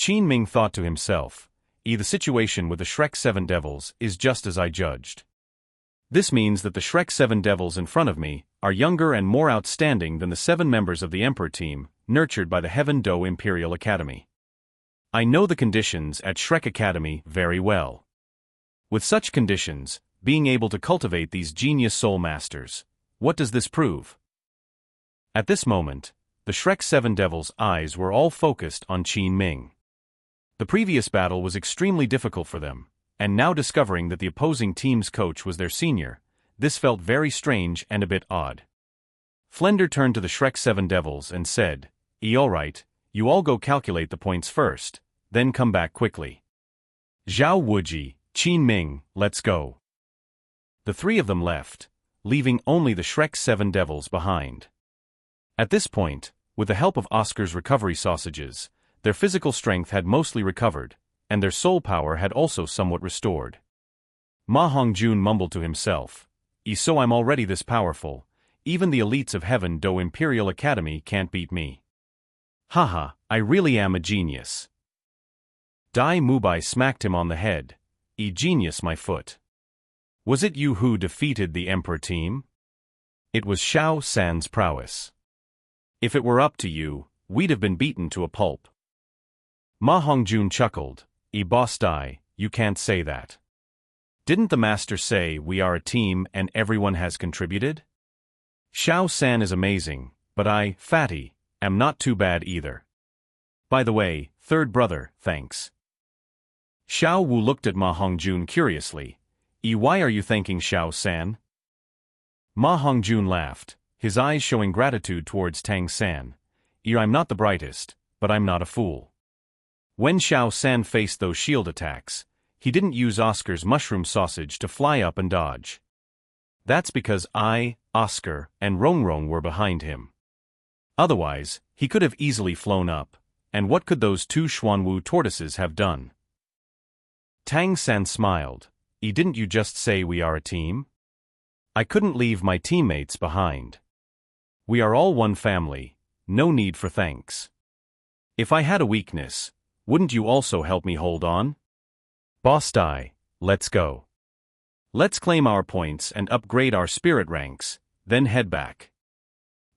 Qin Ming thought to himself, the situation with the Shrek 7 devils is just as I judged. This means that the Shrek 7 devils in front of me are younger and more outstanding than the 7 members of the Emperor team, nurtured by the Heaven Do Imperial Academy. I know the conditions at Shrek Academy very well. With such conditions, being able to cultivate these genius soul masters, what does this prove? At this moment, the Shrek 7 devils' eyes were all focused on Qin Ming. The previous battle was extremely difficult for them, and now discovering that the opposing team's coach was their senior, this felt very strange and a bit odd. Flender turned to the Shrek 7 devils and said, Alright, you all go calculate the points first, then come back quickly. Zhao Wuji, Qin Ming, let's go. The 3 of them left, leaving only the Shrek 7 devils behind. At this point, with the help of Oscar's recovery sausages, their physical strength had mostly recovered, and their soul power had also somewhat restored. Ma Hongjun mumbled to himself, So I'm already this powerful, even the elites of Heaven Do Imperial Academy can't beat me. Haha, I really am a genius. Dai Mubai smacked him on the head. Genius my foot. Was it you who defeated the Emperor team? It was Xiao San's prowess. If it were up to you, we'd have been beaten to a pulp. Ma Hongjun chuckled, Boss Dai, you can't say that. Didn't the master say we are a team and everyone has contributed? Xiao San is amazing, but I, Fatty, am not too bad either. By the way, third brother, thanks. Xiao Wu looked at Ma Hongjun curiously. Why are you thanking Xiao San? Ma Hongjun laughed, his eyes showing gratitude towards Tang San. I'm not the brightest, but I'm not a fool. When Xiao San faced those shield attacks, he didn't use Oscar's mushroom sausage to fly up and dodge. That's because I, Oscar, and Rongrong were behind him. Otherwise, he could have easily flown up, and what could those 2 Xuanwu tortoises have done? Tang San smiled. Didn't you just say we are a team? I couldn't leave my teammates behind. We are all one family, no need for thanks. If I had a weakness, wouldn't you also help me hold on? Boss Dai, let's go. Let's claim our points and upgrade our spirit ranks, then head back.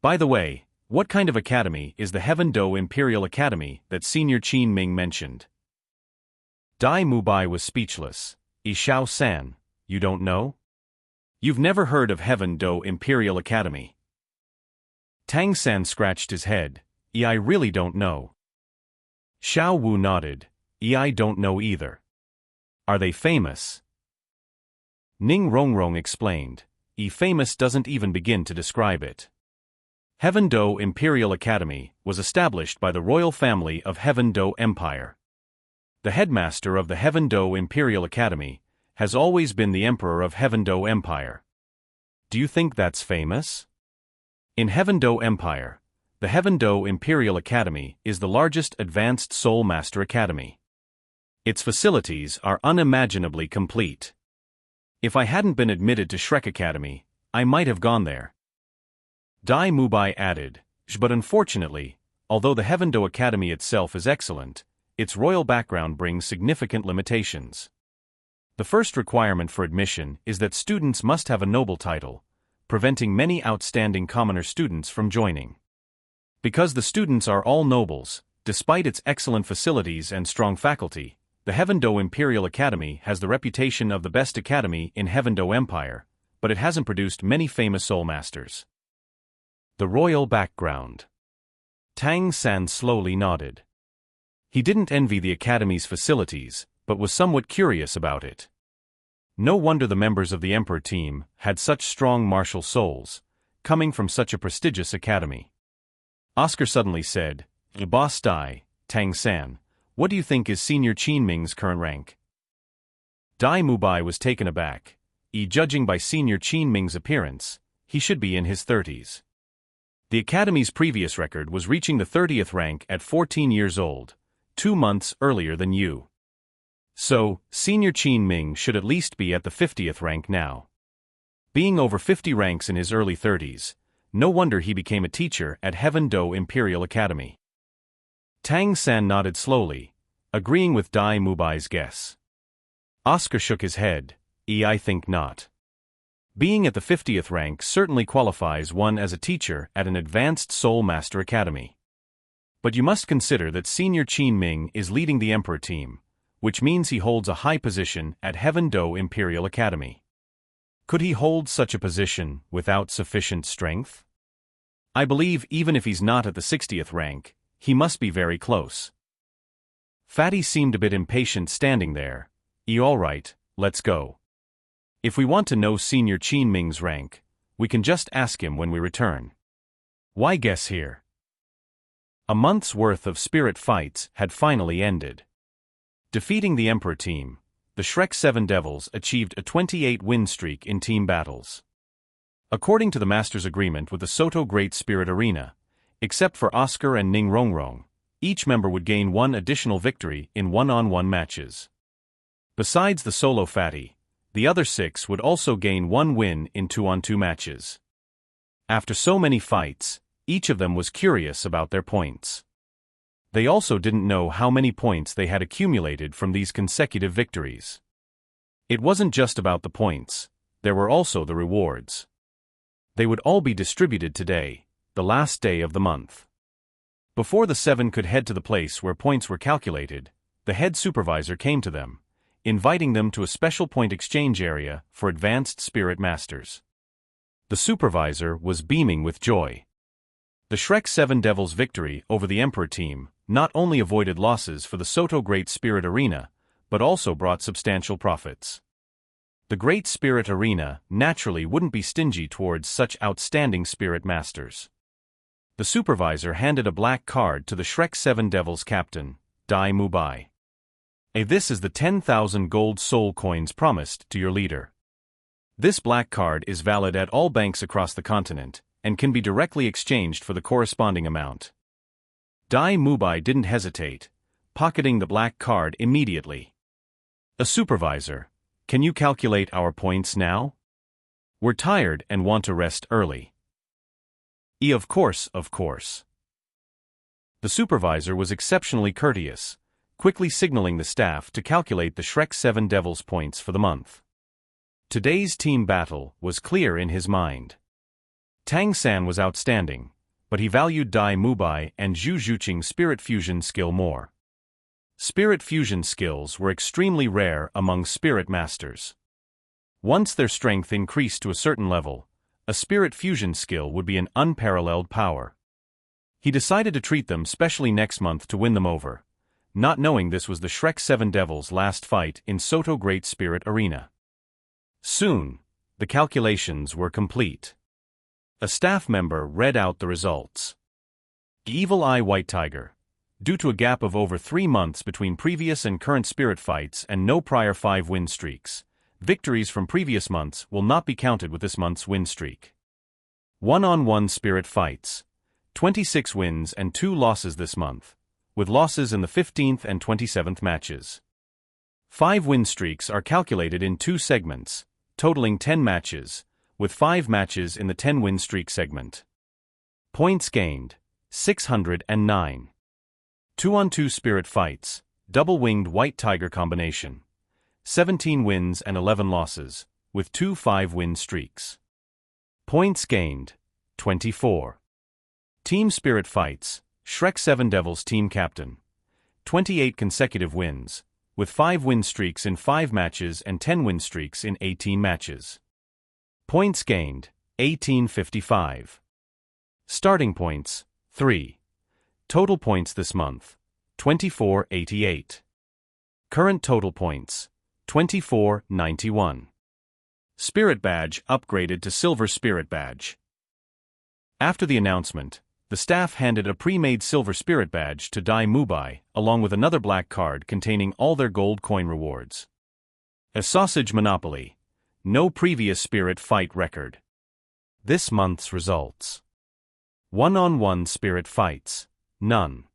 By the way, what kind of academy is the Heaven Do Imperial Academy that Senior Qin Ming mentioned? Dai Mubai was speechless. Xiao San, you don't know? You've never heard of Heaven Do Imperial Academy? Tang San scratched his head. I really don't know. Xiao Wu nodded. I don't know either. Are they famous? Ning Rongrong explained. Famous doesn't even begin to describe it. Heaven Do Imperial Academy was established by the royal family of Heaven Do Empire. The headmaster of the Heaven Do Imperial Academy has always been the Emperor of Heaven Do Empire. Do you think that's famous? In Heaven Do Empire, the Heaven Do Imperial Academy is the largest advanced Soul Master Academy. Its facilities are unimaginably complete. If I hadn't been admitted to Shrek Academy, I might have gone there. Dai Mubai added, but unfortunately, although the Heaven Do Academy itself is excellent, its royal background brings significant limitations. The first requirement for admission is that students must have a noble title, preventing many outstanding commoner students from joining. Because the students are all nobles, despite its excellent facilities and strong faculty, the Heaven Do Imperial Academy has the reputation of the best academy in Heaven Do Empire, but it hasn't produced many famous soul masters. The royal background. Tang San slowly nodded. He didn't envy the academy's facilities, but was somewhat curious about it. No wonder the members of the Emperor team had such strong martial souls, coming from such a prestigious academy. Oscar suddenly said, Boss Dai, Tang San, what do you think is Senior Qin Ming's current rank? Dai Mubai was taken aback. Judging by Senior Qin Ming's appearance, he should be in his 30s. The academy's previous record was reaching the 30th rank at 14 years old, 2 months earlier than you. So, Senior Qin Ming should at least be at the 50th rank now. Being over 50 ranks in his early 30s, no wonder he became a teacher at Heaven Do Imperial Academy. Tang San nodded slowly. agreeing with Dai Mubai's guess. Oscar shook his head. I think not. Being at the 50th rank certainly qualifies one as a teacher at an advanced Soul Master Academy. But you must consider that Senior Qin Ming is leading the Emperor team, which means he holds a high position at Heaven Do Imperial Academy. Could he hold such a position without sufficient strength? I believe even if he's not at the 60th rank, he must be very close. Fatty seemed a bit impatient standing there. All right, let's go. If we want to know Senior Qin Ming's rank, we can just ask him when we return. Why guess here? A month's worth of spirit fights had finally ended. Defeating the Emperor team, the Shrek 7 Devils achieved a 28-win streak in team battles. According to the Master's agreement with the Soto Great Spirit Arena, except for Oscar and Ning Rongrong, each member would gain one additional victory in one-on-one matches. Besides the solo Fatty, the other 6 would also gain one win in two-on-two matches. After so many fights, each of them was curious about their points. They also didn't know how many points they had accumulated from these consecutive victories. It wasn't just about the points, there were also the rewards. They would all be distributed today, the last day of the month. Before the 7 could head to the place where points were calculated, the head supervisor came to them, inviting them to a special point exchange area for advanced spirit masters. The supervisor was beaming with joy. The Shrek 7 Devils' victory over the Emperor team not only avoided losses for the Soto Great Spirit Arena, but also brought substantial profits. The Great Spirit Arena naturally wouldn't be stingy towards such outstanding spirit masters. The supervisor handed a black card to the Shrek 7 Devils captain, Dai Mubai. This is the 10,000 gold soul coins promised to your leader. This black card is valid at all banks across the continent, and can be directly exchanged for the corresponding amount. Dai Mubai didn't hesitate, pocketing the black card immediately. A supervisor, can you calculate our points now? We're tired and want to rest early. Of course, of course. The supervisor was exceptionally courteous, quickly signaling the staff to calculate the Shrek 7 Devils points for the month. Today's team battle was clear in his mind. Tang San was outstanding, but he valued Dai Mubai and Zhu Zhuqing's spirit fusion skill more. Spirit fusion skills were extremely rare among spirit masters. Once their strength increased to a certain level, a spirit fusion skill would be an unparalleled power. He decided to treat them specially next month to win them over, not knowing this was the Shrek 7 Devils' last fight in Soto Great Spirit Arena. Soon, the calculations were complete. A staff member read out the results. Evil Eye White Tiger. Due to a gap of over 3 months between previous and current spirit fights and no prior 5-win streaks, victories from previous months will not be counted with this month's win streak. One-on-one spirit fights. 26 wins and 2 losses this month, with losses in the 15th and 27th matches. 5 win streaks are calculated in 2 segments, totaling 10 matches, with 5 matches in the 10-win streak segment. Points gained, 609. 2-on-2 spirit fights, double-winged white tiger combination. 17 wins and 11 losses, with 2 5-win streaks. Points gained, 24. Team spirit fights, Shrek 7 Devils team captain. 28 consecutive wins, with 5-win streaks in 5 matches and 10-win streaks in 18 matches. Points gained, 1855. Starting points, 3. Total points this month, 2488. Current total points, 2491. Spirit Badge upgraded to Silver Spirit Badge. After the announcement, the staff handed a pre-made Silver Spirit Badge to Dai Mubai, along with another black card containing all their gold coin rewards. A sausage monopoly. No previous spirit fight record. This month's results. One-on-one spirit fights, none.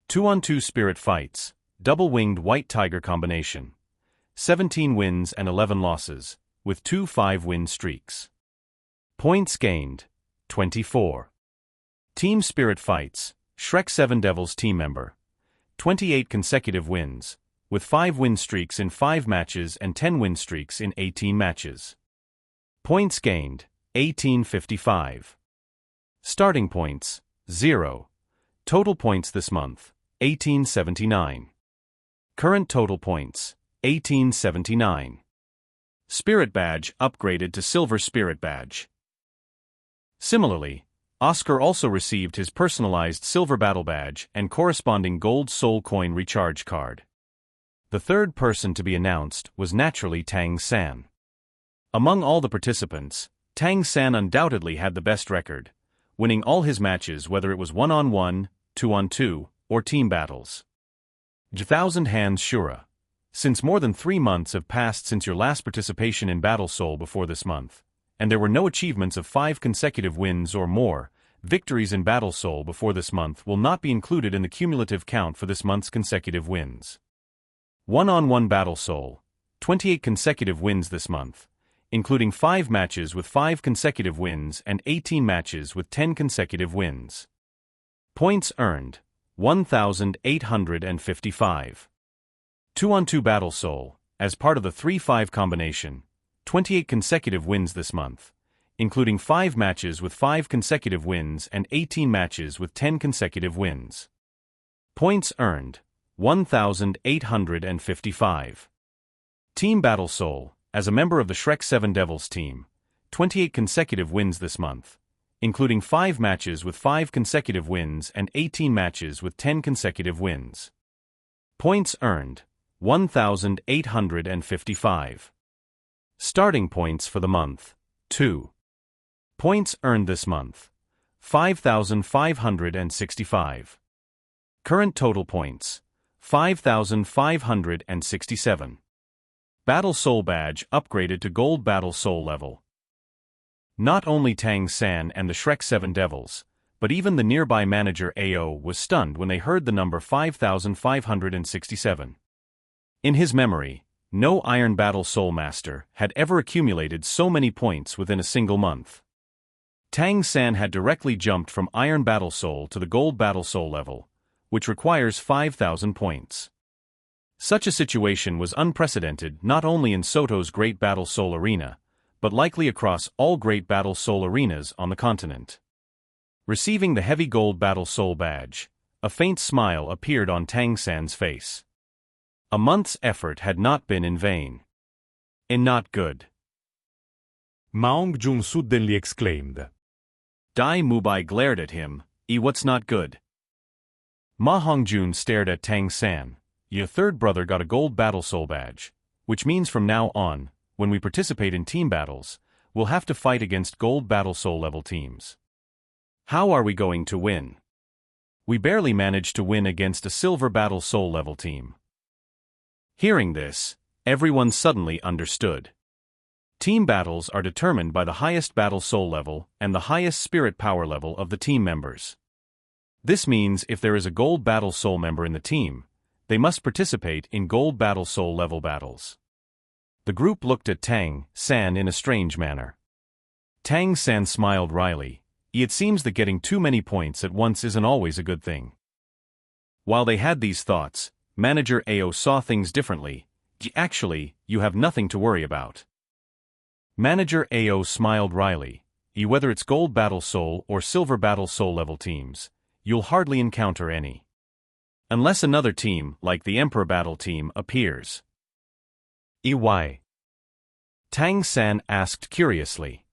2-on-2 spirit fights, double-winged white tiger combination. 17 wins and 11 losses, with 2 5-win streaks. Points gained, 24. Team spirit fights, Shrek 7 Devils team member. 28 consecutive wins, with 5 win streaks in 5 matches and 10 win streaks in 18 matches. Points gained, 1855. Starting points, 0. Total points this month, 1879. Current total points, 1879. Spirit Badge upgraded to Silver Spirit Badge. Similarly, Oscar also received his personalized Silver Battle Badge and corresponding Gold Soul Coin recharge card. The third person to be announced was naturally Tang San. Among all the participants, Tang San undoubtedly had the best record, winning all his matches whether it was 1-on-1, 2-on-2, or team battles. 1,000 hands Shura. Since more than 3 months have passed since your last participation in Battle Soul before this month, and there were no achievements of 5 consecutive wins or more, victories in Battle Soul before this month will not be included in the cumulative count for this month's consecutive wins. 1-on-1 Battle Soul, 28 consecutive wins this month, including 5 matches with 5 consecutive wins and 18 matches with 10 consecutive wins. Points earned, 1,855. 2-on-2 Battle Soul, as part of the 3-5 combination, 28 consecutive wins this month, including 5 matches with 5 consecutive wins and 18 matches with 10 consecutive wins. Points earned, 1,855. Team Battle Soul, as a member of the Shrek 7 Devils team, 28 consecutive wins this month, including 5 matches with 5 consecutive wins and 18 matches with 10 consecutive wins. Points earned, 1,855. Starting points for the month, 2. Points earned this month, 5,565. Current total points, 5,567. Battle Soul Badge upgraded to Gold Battle Soul level. Not only Tang San and the Shrek 7 Devils, but even the nearby manager AO was stunned when they heard the number 5,567. In his memory, no Iron Battle Soul Master had ever accumulated so many points within a single month. Tang San had directly jumped from Iron Battle Soul to the Gold Battle Soul level, which requires 5,000 points. Such a situation was unprecedented not only in Soto's Great Battle Soul Arena, but likely across all Great Battle Soul arenas on the continent. Receiving the heavy Gold Battle Soul Badge, a faint smile appeared on Tang San's face. A month's effort had not been in vain. And not good. Ma Hong-jun suddenly exclaimed. Dai Mubai glared at him, what's not good? Ma Hong-jun stared at Tang San. Your third brother got a Gold Battle Soul Badge, which means from now on, when we participate in team battles, we'll have to fight against Gold Battle Soul level teams. How are we going to win? We barely managed to win against a Silver Battle Soul level team. Hearing this, everyone suddenly understood. Team battles are determined by the highest Battle Soul level and the highest Spirit Power level of the team members. This means if there is a Gold Battle Soul member in the team, they must participate in Gold Battle Soul level battles. The group looked at Tang San in a strange manner. Tang San smiled wryly. It seems that getting too many points at once isn't always a good thing. While they had these thoughts, Manager AO saw things differently. Actually, you have nothing to worry about. Manager AO smiled wryly. Whether it's Gold Battle Soul or Silver Battle Soul level teams, you'll hardly encounter any. Unless another team, like the Emperor Battle team, appears. Why? Tang San asked curiously.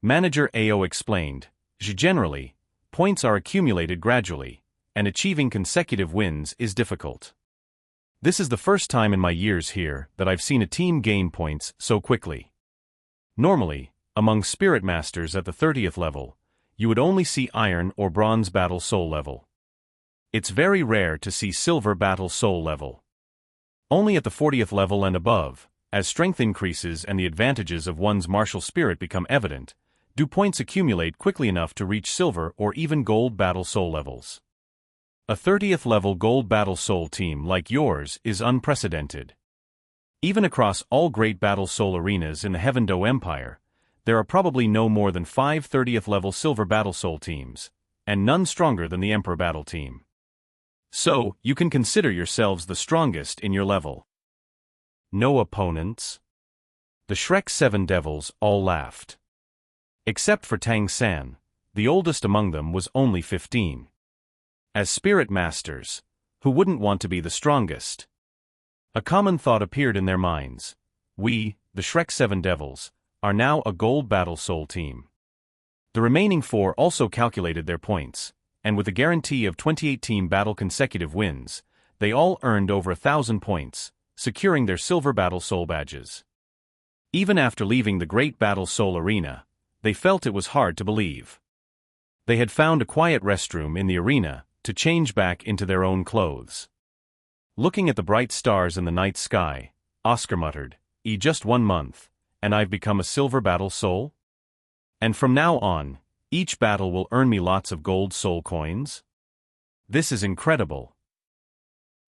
Manager AO explained. Generally, points are accumulated gradually, and achieving consecutive wins is difficult. This is the first time in my years here that I've seen a team gain points so quickly. Normally, among Spirit Masters at the 30th level, you would only see Iron or Bronze Battle Soul level. It's very rare to see Silver Battle Soul level. Only at the 40th level and above, as strength increases and the advantages of one's martial spirit become evident, do points accumulate quickly enough to reach Silver or even Gold Battle Soul levels. A 30th level Gold Battle Soul team like yours is unprecedented. Even across all Great Battle Soul arenas in the Heavendo Empire, there are probably no more than 5 30th level Silver Battle Soul teams, and none stronger than the Emperor Battle team. So, you can consider yourselves the strongest in your level. No opponents? The Shrek 7 devils all laughed. Except for Tang San, the oldest among them was only 15. As spirit masters, who wouldn't want to be the strongest? A common thought appeared in their minds. We, the Shrek 7 devils, are now a gold battle soul team. The remaining 4 also calculated their points, and with a guarantee of 28 team battle consecutive wins, they all earned over 1,000 points, securing their silver battle soul badges. Even after leaving the Great Battle Soul Arena, they felt it was hard to believe. They had found a quiet restroom in the arena to change back into their own clothes. Looking at the bright stars in the night sky, Oscar muttered, Just 1 month, and I've become a silver battle soul? And from now on, each battle will earn me lots of gold soul coins? This is incredible.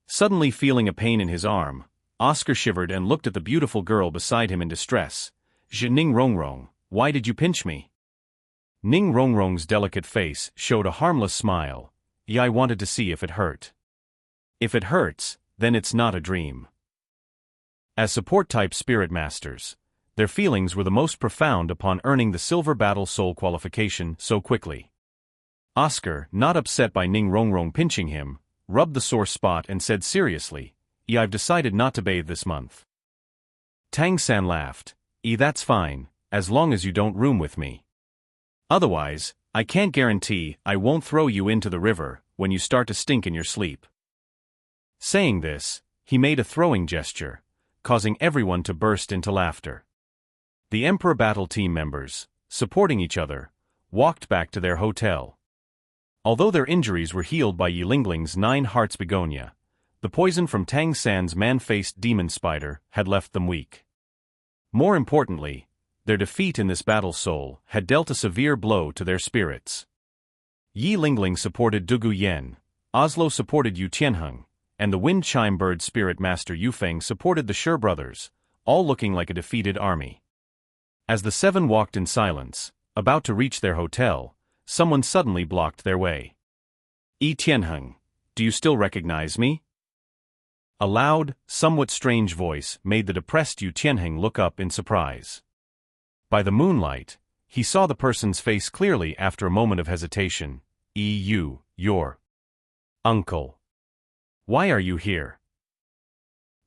Suddenly feeling a pain in his arm, Oscar shivered and looked at the beautiful girl beside him in distress. Ning Rongrong, why did you pinch me? Ning Rongrong's delicate face showed a harmless smile. I wanted to see if it hurt. If it hurts, then it's not a dream. As support-type spirit masters, their feelings were the most profound upon earning the silver battle soul qualification so quickly. Oscar, not upset by Ning Rongrong pinching him, rubbed the sore spot and said seriously, I've decided not to bathe this month. Tang San laughed. That's fine, as long as you don't room with me. Otherwise, I can't guarantee I won't throw you into the river when you start to stink in your sleep. Saying this, he made a throwing gesture, causing everyone to burst into laughter. The Emperor Battle team members, supporting each other, walked back to their hotel. Although their injuries were healed by Yilingling's 9 hearts begonia, the poison from Tang San's man-faced demon spider had left them weak. More importantly, their defeat in this battle soul had dealt a severe blow to their spirits. Yilingling supported Dugu Yen, Oslo supported Yu Tianheng, and the Wind Chime Bird Spirit Master Yufeng supported the Shi brothers, all looking like a defeated army. As the 7 walked in silence, about to reach their hotel, someone suddenly blocked their way. Tianheng, do you still recognize me? A loud, somewhat strange voice made the depressed Yu Tianheng look up in surprise. By the moonlight, he saw the person's face clearly after a moment of hesitation. Your uncle. Why are you here?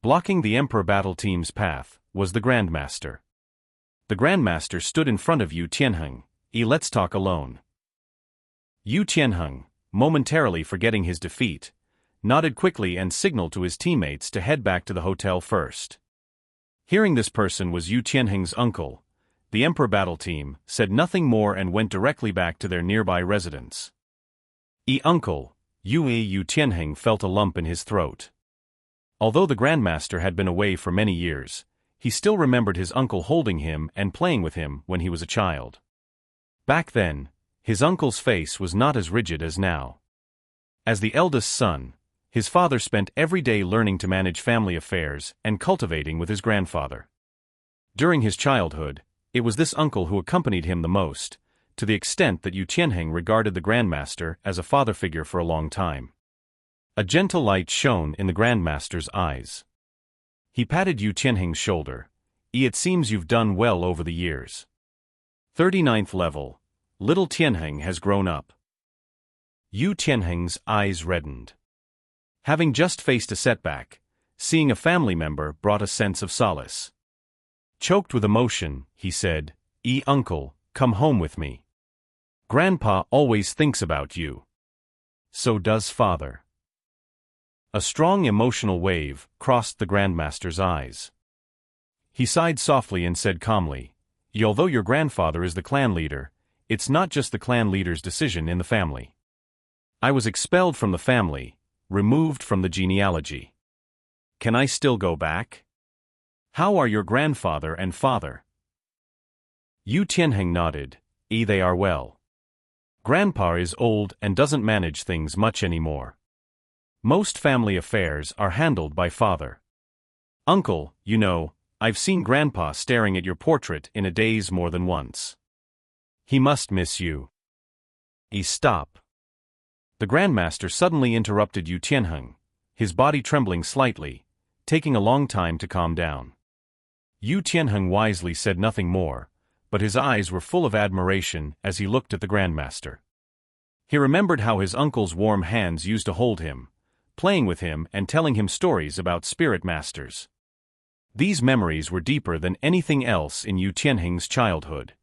Blocking the Emperor Battle team's path was the Grandmaster. The Grandmaster stood in front of Yu Tianheng. Let's talk alone. Yu Tianheng, momentarily forgetting his defeat, nodded quickly and signaled to his teammates to head back to the hotel first. Hearing this person was Yu Tianheng's uncle, the Emperor Battle team said nothing more and went directly back to their nearby residence. Uncle, Yu Tianheng felt a lump in his throat. Although the Grandmaster had been away for many years, he still remembered his uncle holding him and playing with him when he was a child. Back then, his uncle's face was not as rigid as now. As the eldest son, his father spent every day learning to manage family affairs and cultivating with his grandfather. During his childhood, it was this uncle who accompanied him the most, to the extent that Yu Tianheng regarded the Grandmaster as a father figure for a long time. A gentle light shone in the Grandmaster's eyes. He patted Yu Tianheng's shoulder. It seems you've done well over the years. 39th level, little Tianheng has grown up. Yu Tianheng's eyes reddened. Having just faced a setback, seeing a family member brought a sense of solace. Choked with emotion, he said, Uncle, come home with me. Grandpa always thinks about you. So does Father. A strong emotional wave crossed the Grandmaster's eyes. He sighed softly and said calmly, Although your grandfather is the clan leader, it's not just the clan leader's decision in the family. I was expelled from the family, removed from the genealogy. Can I still go back? How are your grandfather and father? Yu Tianheng nodded. They are well. Grandpa is old and doesn't manage things much anymore. Most family affairs are handled by father. Uncle, I've seen Grandpa staring at your portrait in a daze more than once. He must miss you. Stop. The Grandmaster suddenly interrupted Yu Tianheng, his body trembling slightly, taking a long time to calm down. Yu Tianheng wisely said nothing more, but his eyes were full of admiration as he looked at the Grandmaster. He remembered how his uncle's warm hands used to hold him, playing with him and telling him stories about spirit masters. These memories were deeper than anything else in Yu Tianheng's childhood.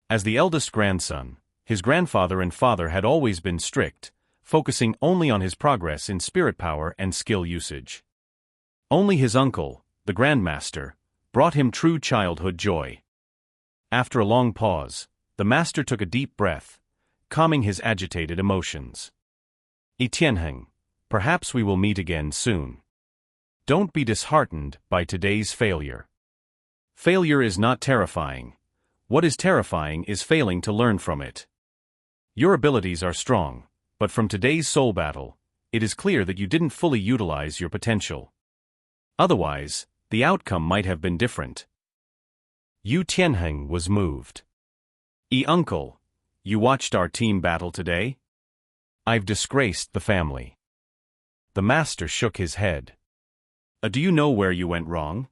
As the eldest grandson, his grandfather and father had always been strict, focusing only on his progress in spirit power and skill usage. Only his uncle, the Grandmaster, brought him true childhood joy. After a long pause, the master took a deep breath, calming his agitated emotions. Tianheng, perhaps we will meet again soon. Don't be disheartened by today's failure. Failure is not terrifying. What is terrifying is failing to learn from it. Your abilities are strong, but from today's soul battle, it is clear that you didn't fully utilize your potential. Otherwise, the outcome might have been different. Yu Tianheng was moved. Uncle, you watched our team battle today? I've disgraced the family. The master shook his head. Do you know where you went wrong?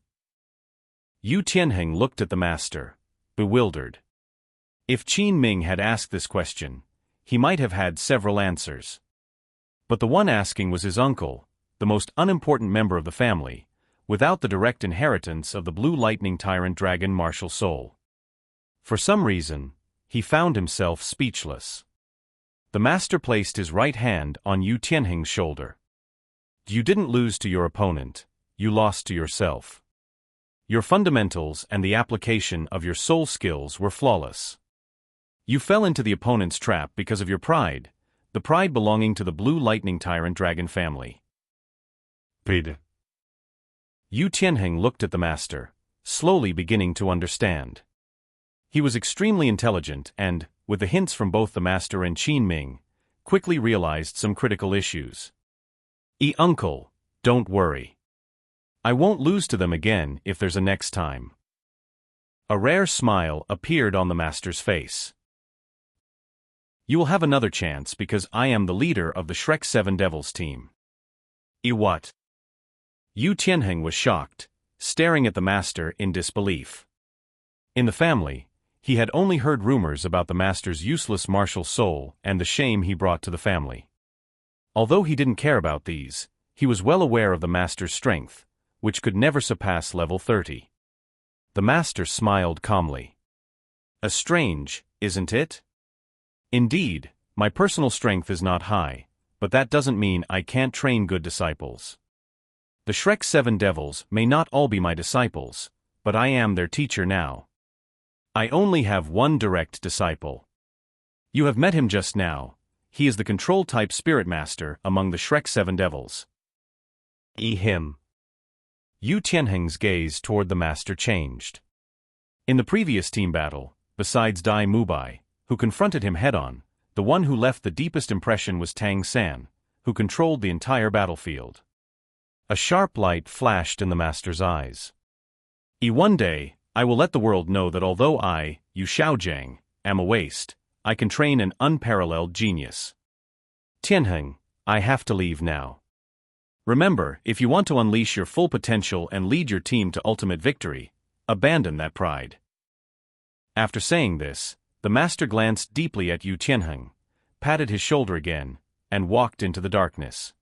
Yu Tianheng looked at the master, bewildered. If Qin Ming had asked this question, he might have had several answers. But the one asking was his uncle, the most unimportant member of the family, without the direct inheritance of the blue lightning tyrant dragon martial soul. For some reason, he found himself speechless. The master placed his right hand on Yu Tianheng's shoulder. You didn't lose to your opponent, you lost to yourself. Your fundamentals and the application of your soul skills were flawless. You fell into the opponent's trap because of your pride, the pride belonging to the blue lightning tyrant dragon family. Pride. Yu Tianheng looked at the master, slowly beginning to understand. He was extremely intelligent and, with the hints from both the master and Qin Ming, quickly realized some critical issues. Uncle, don't worry. I won't lose to them again if there's a next time. A rare smile appeared on the master's face. You will have another chance because I am the leader of the Shrek 7 Devils team. What? Yu Tianheng was shocked, staring at the master in disbelief. In the family, he had only heard rumors about the master's useless martial soul and the shame he brought to the family. Although he didn't care about these, he was well aware of the master's strength, which could never surpass level 30. The master smiled calmly. Strange, isn't it? Indeed, my personal strength is not high, but that doesn't mean I can't train good disciples. The Shrek 7 Devils may not all be my disciples, but I am their teacher now. I only have one direct disciple. You have met him just now. He is the control-type spirit master among the Shrek 7 Devils. Him. Yu Tianheng's gaze toward the master changed. In the previous team battle, besides Dai Mubai, who confronted him head-on, the one who left the deepest impression was Tang San, who controlled the entire battlefield. A sharp light flashed in the master's eyes. One day, I will let the world know that although I, Yu Xiaojiang, am a waste, I can train an unparalleled genius. Tianheng, I have to leave now. Remember, if you want to unleash your full potential and lead your team to ultimate victory, abandon that pride. After saying this, the master glanced deeply at Yu Tianheng, patted his shoulder again, and walked into the darkness.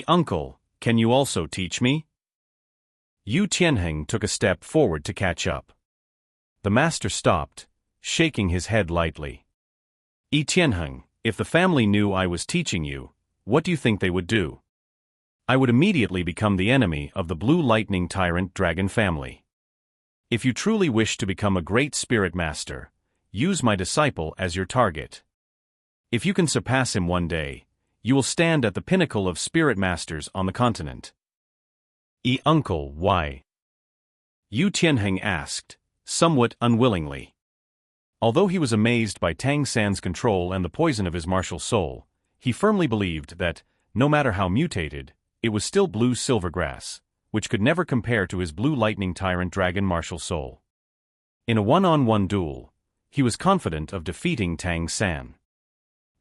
Uncle, can you also teach me? Yu Tianheng took a step forward to catch up. The master stopped, shaking his head lightly. Tianheng, if the family knew I was teaching you, what do you think they would do? I would immediately become the enemy of the blue lightning tyrant dragon family. If you truly wish to become a great spirit master, use my disciple as your target. If you can surpass him one day, you will stand at the pinnacle of spirit masters on the continent. Uncle, why? Yu Tianheng asked, somewhat unwillingly. Although he was amazed by Tang San's control and the poison of his martial soul, he firmly believed that, no matter how mutated, it was still blue silvergrass, which could never compare to his blue lightning tyrant dragon martial soul. In a one-on-one duel, he was confident of defeating Tang San.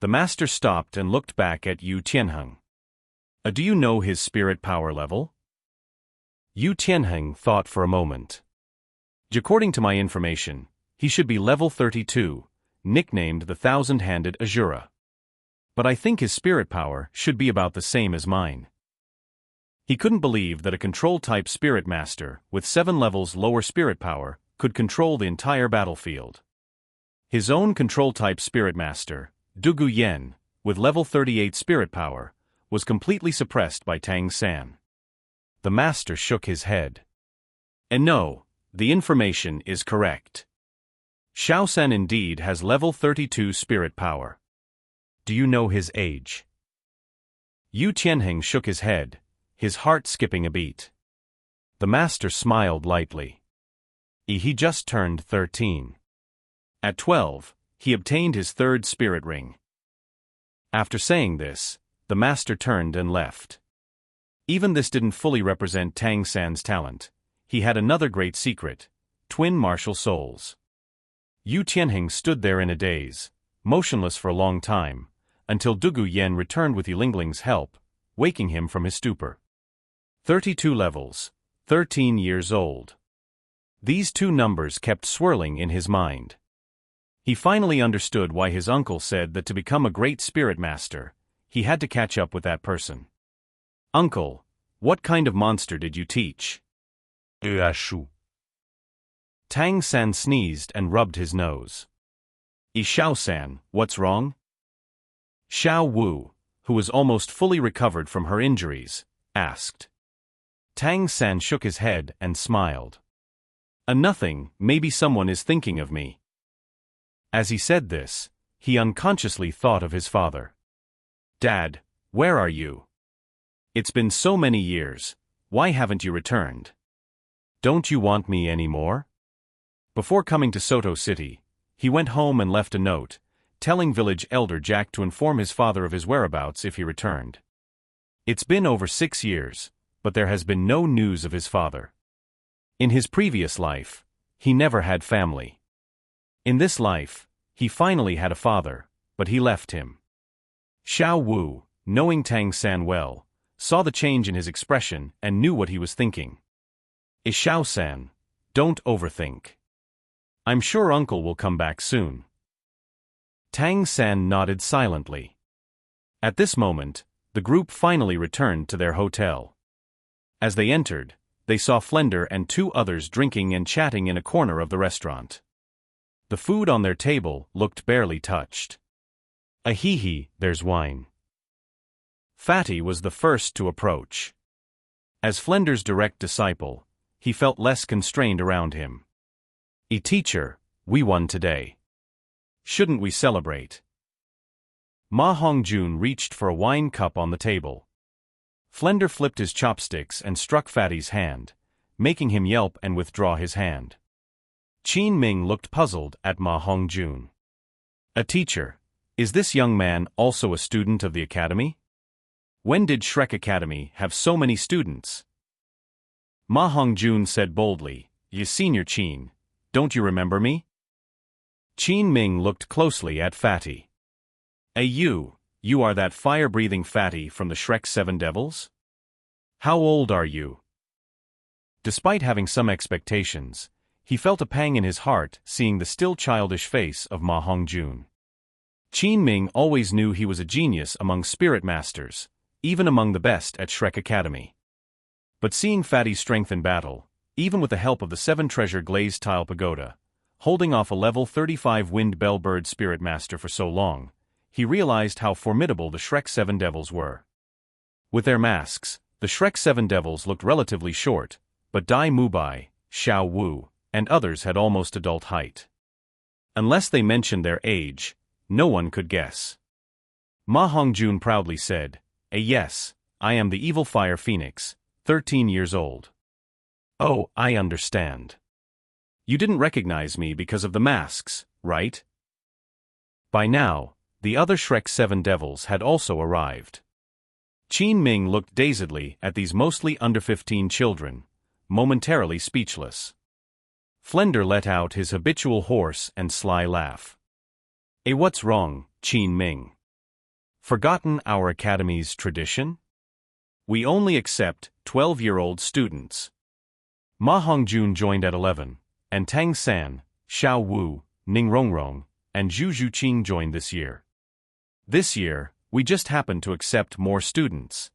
The master stopped and looked back at Yu Tianheng. Do you know his spirit power level? Yu Tianheng thought for a moment. According to my information, he should be level 32, nicknamed the Thousand-Handed Azura. But I think his spirit power should be about the same as mine. He couldn't believe that a control-type spirit master with 7 levels lower spirit power could control the entire battlefield. His own control-type spirit master, Dugu Yen, with level 38 spirit power, was completely suppressed by Tang San. The master shook his head. And no, the information is correct. Xiao San indeed has level 32 spirit power. Do you know his age? Yu Tianheng shook his head, his heart skipping a beat. The master smiled lightly. He just turned 13. At 12, he obtained his 3rd spirit ring. After saying this, the master turned and left. Even this didn't fully represent Tang San's talent. He had another great secret: twin martial souls. Yu Tianheng stood there in a daze, motionless for a long time, until Dugu Yen returned with Yilingling's help, waking him from his stupor. 32 levels, 13 years old. These two numbers kept swirling in his mind. He finally understood why his uncle said that to become a great spirit master, he had to catch up with that person. Uncle, what kind of monster did you teach? Ashu. Tang San sneezed and rubbed his nose. Xiao San, what's wrong? Xiao Wu, who was almost fully recovered from her injuries, asked. Tang San shook his head and smiled. Nothing, maybe someone is thinking of me. As he said this, he unconsciously thought of his father. Dad, where are you? It's been so many years, why haven't you returned? Don't you want me anymore? Before coming to Soto City, he went home and left a note, telling village elder Jack to inform his father of his whereabouts if he returned. It's been over 6 years, but there has been no news of his father. In his previous life, he never had family. In this life, he finally had a father, but he left him. Xiao Wu, knowing Tang San well, saw the change in his expression and knew what he was thinking. Xiao San, don't overthink. I'm sure uncle will come back soon. Tang San nodded silently. At this moment, the group finally returned to their hotel. As they entered, they saw Flender and 2 others drinking and chatting in a corner of the restaurant. The food on their table looked barely touched. Ahihi, there's wine. Fatty was the first to approach. As Flender's direct disciple, he felt less constrained around him. Teacher, we won today. Shouldn't we celebrate? Ma Hongjun reached for a wine cup on the table. Flender flipped his chopsticks and struck Fatty's hand, making him yelp and withdraw his hand. Qin Ming looked puzzled at Ma Hongjun. A teacher, is this young man also a student of the academy? When did Shrek Academy have so many students? Ma Hongjun said boldly, "You senior Qin, don't you remember me?" Qin Ming looked closely at Fatty. You are that fire-breathing Fatty from the Shrek 7 Devils? How old are you? Despite having some expectations, he felt a pang in his heart seeing the still childish face of Ma Hongjun. Qin Ming always knew he was a genius among spirit masters, even among the best at Shrek Academy. But seeing Fatty's strength in battle, even with the help of the 7-treasure glazed tile pagoda, holding off a level 35 wind bellbird spirit master for so long, he realized how formidable the Shrek 7 Devils were. With their masks, the Shrek 7 Devils looked relatively short, but Dai Mubai, Xiao Wu, and others had almost adult height. Unless they mentioned their age, no one could guess. Ma Hongjun proudly said, Yes, I am the evil fire phoenix, 13 years old. Oh, I understand. You didn't recognize me because of the masks, right? By now, the other Shrek 7 Devils had also arrived. Qin Ming looked dazedly at these mostly under 15 children, momentarily speechless. Flender let out his habitual hoarse and sly laugh. What's wrong, Qin Ming? Forgotten our academy's tradition? We only accept 12-year-old students. Ma Hongjun joined at 11, and Tang San, Xiao Wu, Ning Rongrong, and Zhu Zhuqing joined this year. This year, we just happened to accept more students.